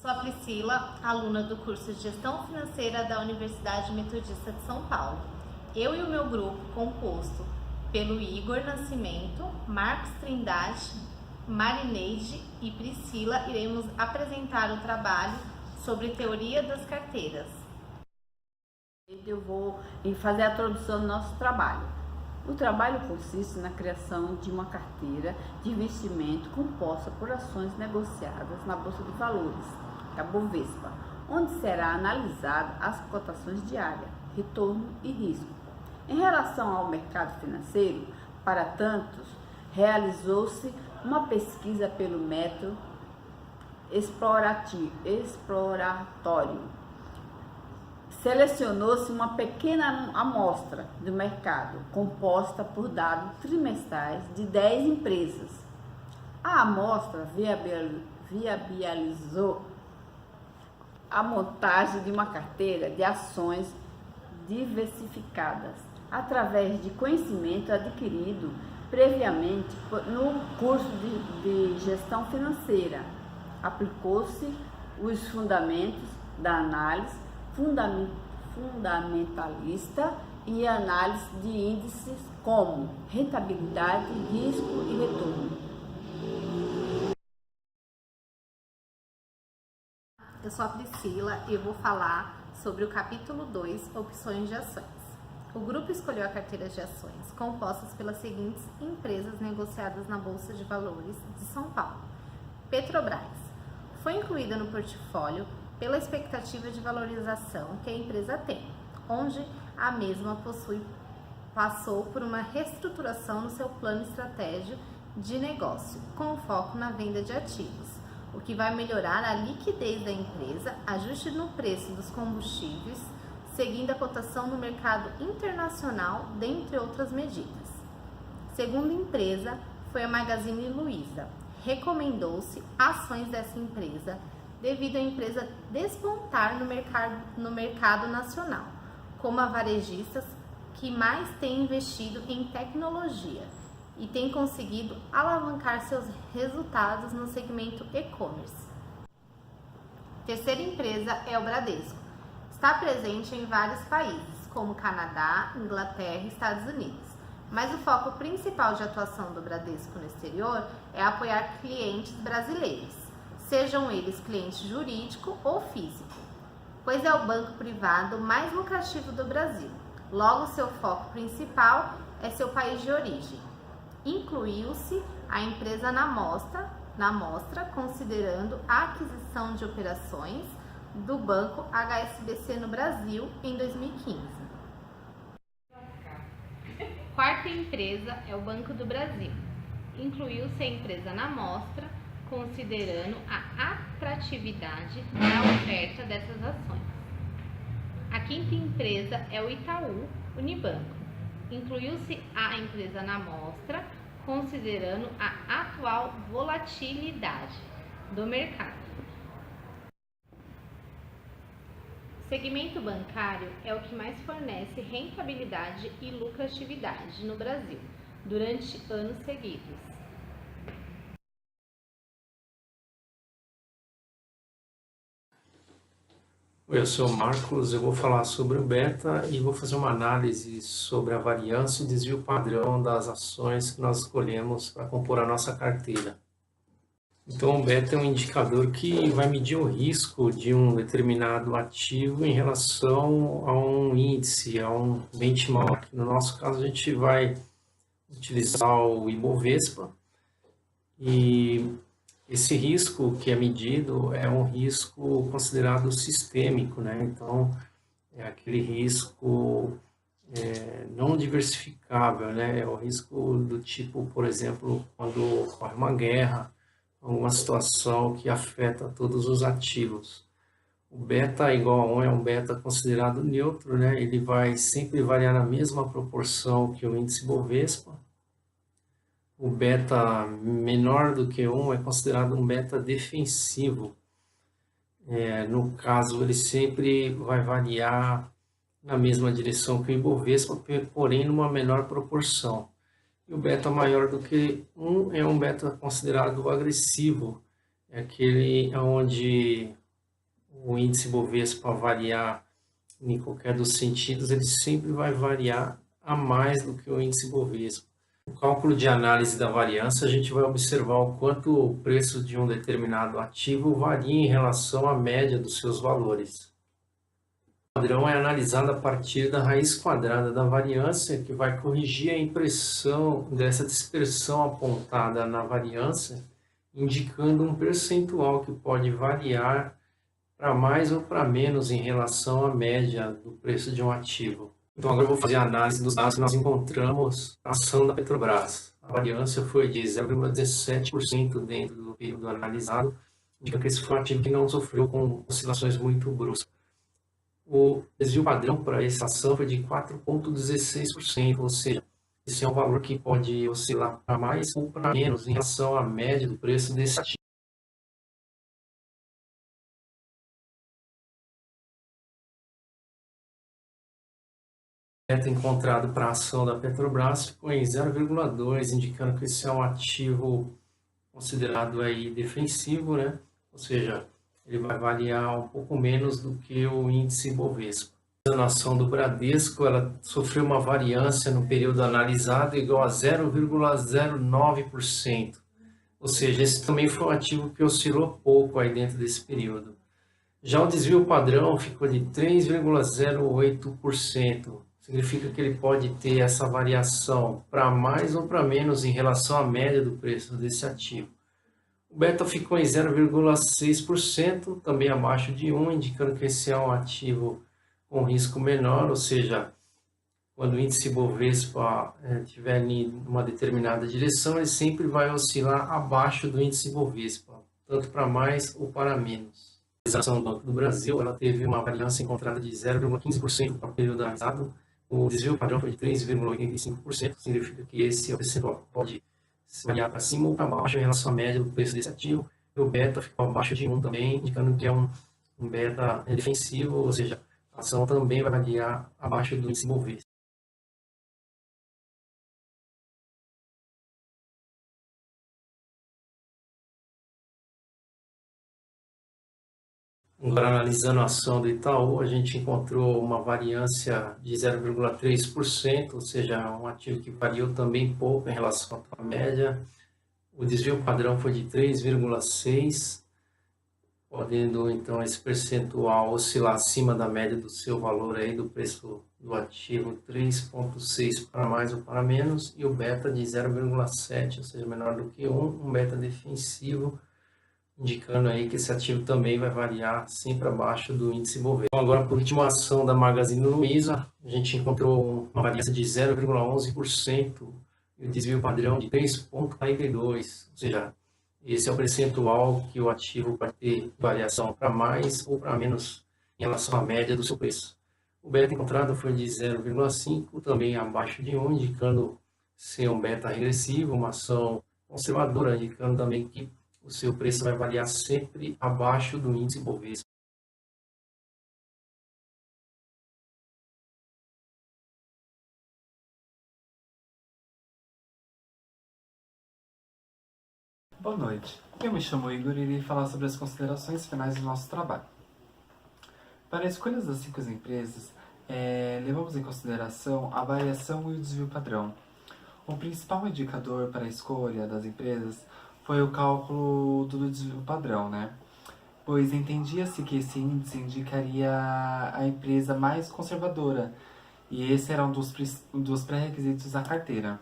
Sou a Priscila, aluna do curso de Gestão Financeira da Universidade Metodista de São Paulo. Eu e o meu grupo, composto pelo Igor Nascimento, Marcos Trindade, Marineide e Priscila, iremos apresentar o trabalho sobre teoria das carteiras. Eu vou fazer a introdução do nosso trabalho. O trabalho consiste na criação de uma carteira de investimento composta por ações negociadas na Bolsa de Valores, a Bovespa, onde será analisada as cotações diárias, retorno e risco. Em relação ao mercado financeiro, para tantos, realizou-se uma pesquisa pelo método exploratório. Selecionou-se uma pequena amostra do mercado, composta por dados trimestrais de 10 empresas. A amostra viabilizou a montagem de uma carteira de ações diversificadas, através de conhecimento adquirido previamente no curso de gestão financeira. Aplicou-se os fundamentos da análise fundamentalista e análise de índices como rentabilidade, risco e retorno. Eu sou a Priscila e eu vou falar sobre o capítulo 2, opções de ações. O grupo escolheu a carteira de ações compostas pelas seguintes empresas negociadas na Bolsa de Valores de São Paulo. Petrobras foi incluída no portfólio pela expectativa de valorização que a empresa tem, onde a mesma passou por uma reestruturação no seu plano estratégico de negócio, com foco na venda de ativos, o que vai melhorar a liquidez da empresa, ajuste no preço dos combustíveis, seguindo a cotação no mercado internacional, dentre outras medidas. Segunda empresa foi a Magazine Luiza. Recomendou-se ações dessa empresa devido à empresa despontar no mercado nacional, como a varejistas que mais tem investido em tecnologia e tem conseguido alavancar seus resultados no segmento e-commerce. Terceira empresa é o Bradesco. Está presente em vários países, como Canadá, Inglaterra e Estados Unidos. Mas o foco principal de atuação do Bradesco no exterior é apoiar clientes brasileiros, sejam eles cliente jurídico ou físico, pois é o banco privado mais lucrativo do Brasil. Logo, seu foco principal é seu país de origem. Incluiu-se a empresa na mostra, considerando a aquisição de operações do banco HSBC no Brasil em 2015. Quarta empresa é o Banco do Brasil. Incluiu-se a empresa na mostra, considerando a atratividade da oferta dessas ações. A quinta empresa é o Itaú Unibanco. Incluiu-se a empresa na mostra, considerando a atual volatilidade do mercado. O segmento bancário é o que mais fornece rentabilidade e lucratividade no Brasil durante anos seguidos. Oi, eu sou o Marcos, eu vou falar sobre o beta e vou fazer uma análise sobre a variância e desvio padrão das ações que nós escolhemos para compor a nossa carteira. Então, o beta é um indicador que vai medir o risco de um determinado ativo em relação a um índice, a um benchmark. No nosso caso, a gente vai utilizar o Ibovespa e esse risco que é medido é um risco considerado sistêmico, né? Então, é aquele risco não diversificável, né? É o risco do tipo, por exemplo, quando ocorre uma guerra, alguma situação que afeta todos os ativos. O beta igual a 1 é um beta considerado neutro, né? Ele vai sempre variar na mesma proporção que o índice Bovespa. O beta menor do que 1 é considerado um beta defensivo. No caso, ele sempre vai variar na mesma direção que o Ibovespa, porém numa menor proporção. E o beta maior do que 1 é um beta considerado agressivo, é aquele onde o índice Bovespa variar em qualquer dos sentidos, ele sempre vai variar a mais do que o índice Bovespa. No cálculo de análise da variância, a gente vai observar o quanto o preço de um determinado ativo varia em relação à média dos seus valores. O padrão é analisado a partir da raiz quadrada da variância, que vai corrigir a impressão dessa dispersão apontada na variância, indicando um percentual que pode variar para mais ou para menos em relação à média do preço de um ativo. Então agora eu vou fazer a análise dos dados que nós encontramos na ação da Petrobras. A variância foi de 0,17% dentro do período analisado, indicando que esse foi um ativo que não sofreu com oscilações muito bruscas. O desvio padrão para essa ação foi de 4,16%, ou seja, esse é um valor que pode oscilar para mais ou para menos em relação à média do preço desse ativo. O beta encontrado para a ação da Petrobras ficou em 0,2, indicando que esse é um ativo considerado aí defensivo, né? Ou seja, ele vai variar um pouco menos do que o índice Bovespa. A ação do Bradesco, ela sofreu uma variância no período analisado igual a 0,09%. Ou seja, esse também foi um ativo que oscilou pouco aí dentro desse período. Já o desvio padrão ficou de 3,08%. Significa que ele pode ter essa variação para mais ou para menos em relação à média do preço desse ativo. O beta ficou em 0,6%, também abaixo de 1, indicando que esse é um ativo com risco menor, ou seja, quando o índice Bovespa estiver em uma determinada direção, ele sempre vai oscilar abaixo do índice Bovespa, tanto para mais ou para menos. A ação do Banco do Brasil, ela teve uma variância encontrada de 0,15% para o período analisado. O desvio padrão foi de 3,85%, significa que esse percentual pode variar para cima ou para baixo em relação à média do preço desse ativo. E o beta ficou abaixo de 1 também, indicando que é um beta defensivo, ou seja, a ação também vai variar abaixo do índice Bovespa. Agora, analisando a ação do Itaú, a gente encontrou uma variância de 0,3%, ou seja, um ativo que variou também pouco em relação à média. O desvio padrão foi de 3,6%, podendo então esse percentual oscilar acima da média do seu valor aí do preço do ativo 3,6 para mais ou para menos, e o beta de 0,7, ou seja, menor do que 1, um beta defensivo, indicando aí que esse ativo também vai variar sempre abaixo do índice Bovespa. Então, agora, por último, a ação da Magazine Luiza, a gente encontrou uma variância de 0,11% e o desvio padrão de 3,42%, ou seja, esse é o percentual que o ativo vai ter variação para mais ou para menos em relação à média do seu preço. O beta encontrado foi de 0,5, também abaixo de 1, indicando ser um beta regressivo, uma ação conservadora, indicando também que o seu preço vai variar sempre abaixo do índice Bovespa. Boa noite, eu me chamo Igor e irei falar sobre as considerações finais do nosso trabalho. Para a escolha das 5 empresas, levamos em consideração a variação e o desvio padrão. O principal indicador para a escolha das empresas foi o cálculo do desvio padrão, pois entendia-se que esse índice indicaria a empresa mais conservadora, e esse era um dos pré-requisitos da carteira.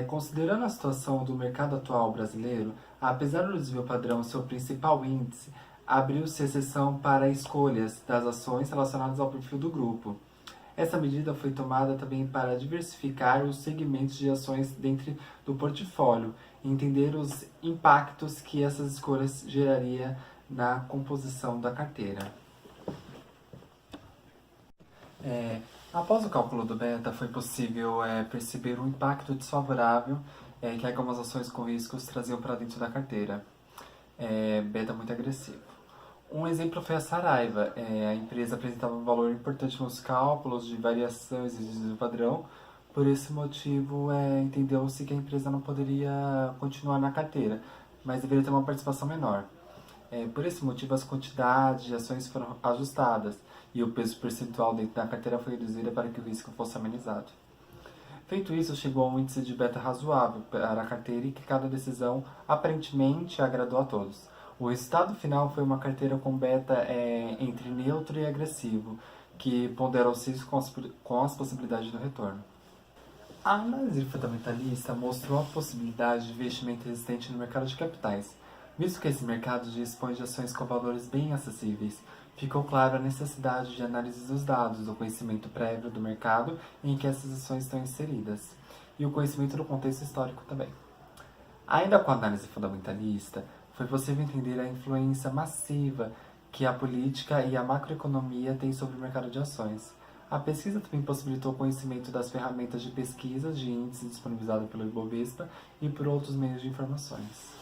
Considerando a situação do mercado atual brasileiro, apesar do desvio padrão ser o principal índice, abriu-se exceção para escolhas das ações relacionadas ao perfil do grupo. Essa medida foi tomada também para diversificar os segmentos de ações dentro do portfólio e entender os impactos que essas escolhas gerariam na composição da carteira. Após o cálculo do beta, foi possível perceber um impacto desfavorável que algumas ações com riscos traziam para dentro da carteira. Beta muito agressivo. Um exemplo foi a Saraiva. A empresa apresentava um valor importante nos cálculos de variações e desvio padrão. Por esse motivo, entendeu-se que a empresa não poderia continuar na carteira, mas deveria ter uma participação menor. Por esse motivo, as quantidades de ações foram ajustadas e o peso percentual dentro da carteira foi reduzido para que o risco fosse amenizado. Feito isso, chegou a um índice de beta razoável para a carteira e que cada decisão aparentemente agradou a todos. O resultado final foi uma carteira com beta entre neutro e agressivo, que pondera os riscos com as possibilidades do retorno. A análise fundamentalista mostrou a possibilidade de investimento resistente no mercado de capitais. Visto que esse mercado dispõe de ações com valores bem acessíveis, ficou clara a necessidade de análise dos dados, do conhecimento prévio do mercado em que essas ações estão inseridas, e o conhecimento do contexto histórico também. Ainda com a análise fundamentalista, foi possível entender a influência massiva que a política e a macroeconomia têm sobre o mercado de ações. A pesquisa também possibilitou o conhecimento das ferramentas de pesquisa de índices disponibilizadas pelo Ibovespa e por outros meios de informações.